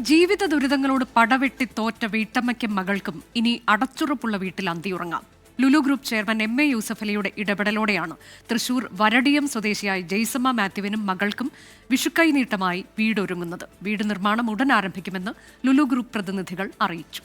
ജീവിത ദുരിതങ്ങളോട് പടവെട്ടി തോറ്റ വീട്ടമ്മയ്ക്കും മകൾക്കും ഇനി അടച്ചുറപ്പുള്ള വീട്ടിൽ അന്തിയുറങ്ങാം. ലുലു ഗ്രൂപ്പ് ചെയർമാൻ MA യൂസഫലിയുടെ ഇടപെടലോടെയാണ് തൃശൂർ വരടിയം സ്വദേശിയായ ജെയ്സമ്മ മാത്യുവിനും മകൾക്കും വിഷുക്കൈനീട്ടമായി വീടൊരുങ്ങുന്നത്. വീട് നിർമ്മാണം ഉടൻ ആരംഭിക്കുമെന്ന് ലുലു ഗ്രൂപ്പ് പ്രതിനിധികൾ അറിയിച്ചു.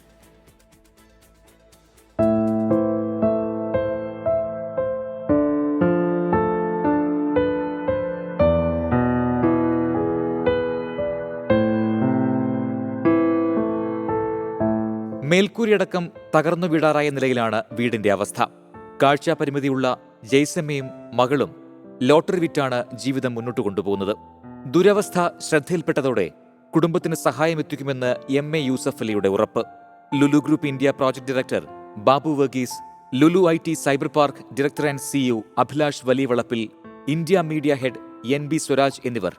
മേൽക്കൂരയടക്കം തകർന്നു വീഴാറായ നിലയിലാണ് വീടിന്റെ അവസ്ഥ. കാഴ്ചാ പരിമിതിയുള്ള ജെയ്സമ്മയും മകളും ലോട്ടറി വിറ്റാണ് ജീവിതം മുന്നോട്ട് കൊണ്ടുപോകുന്നത്. ദുരവസ്ഥ ശ്രദ്ധയിൽപ്പെട്ടതോടെ കുടുംബത്തിന് സഹായമെത്തിക്കുമെന്ന് MA യൂസഫലിയുടെ ഉറപ്പ്. Lulu group India project director Babu Varghese, Lulu IT cyber park director and CEO Abhilash Valiyavalappil, India media head NB Swaraj എന്നിവർ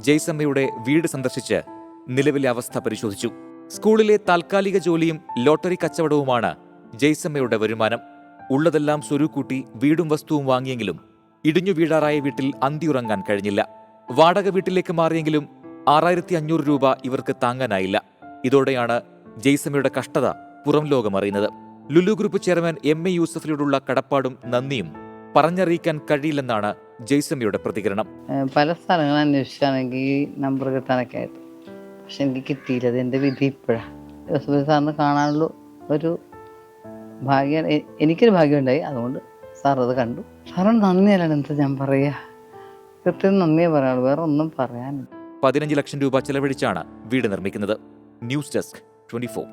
ജെയ്സമ്മയുടെ വീട് സന്ദർശിച്ച് നിലവിലെ അവസ്ഥ പരിശോധിച്ചു. സ്കൂളിലെ താൽക്കാലിക ജോലിയും ലോട്ടറി കച്ചവടവുമാണ് ജെയ്സമ്മയുടെ വരുമാനം. ഉള്ളതെല്ലാം സ്വരുക്കൂട്ടി വീടും വസ്തുവും വാങ്ങിയെങ്കിലും ഇടിഞ്ഞു വീഴാറായ വീട്ടിൽ അന്തിയുറങ്ങാൻ കഴിഞ്ഞില്ല. വാടക വീട്ടിലേക്ക് മാറിയെങ്കിലും 6500 രൂപ ഇവർക്ക് താങ്ങാനായില്ല. ഇതോടെയാണ് ജെയ്സമ്മയുടെ കഷ്ടത പുറം ലോകമറിയുന്നത്. ലുലു ഗ്രൂപ്പ് ചെയർമാൻ MA യൂസഫലിയോടുള്ള കടപ്പാടും നന്ദിയും പറഞ്ഞറിയിക്കാൻ കഴിയില്ലെന്നാണ് ജെയ്സമ്മയുടെ പ്രതികരണം. പല സ്ഥലങ്ങൾ അന്വേഷിച്ചാണെങ്കിൽ നമ്പർ കിട്ടാനൊക്കെ ആയിട്ട്, പക്ഷെ എനിക്ക് കിട്ടിയില്ല. അത് എൻ്റെ വിധി. ഇപ്പോഴാണ് യൂസഫ് സാറിന് കാണാനുള്ള ഒരു ഭാഗ്യം, എനിക്കൊരു ഭാഗ്യമുണ്ടായി. അതുകൊണ്ട് സാർ അത് കണ്ടു. സാറിന് നന്ദിയല്ലാണ് എന്താ ഞാൻ പറയുക, കൃത്യം നന്ദിയെ പറയാനുള്ളൂ, വേറെ ഒന്നും പറയാനില്ല. 15 ലക്ഷം രൂപ ചെലവഴിച്ചാണ് വീട് നിർമ്മിക്കുന്നത്. News desk 24.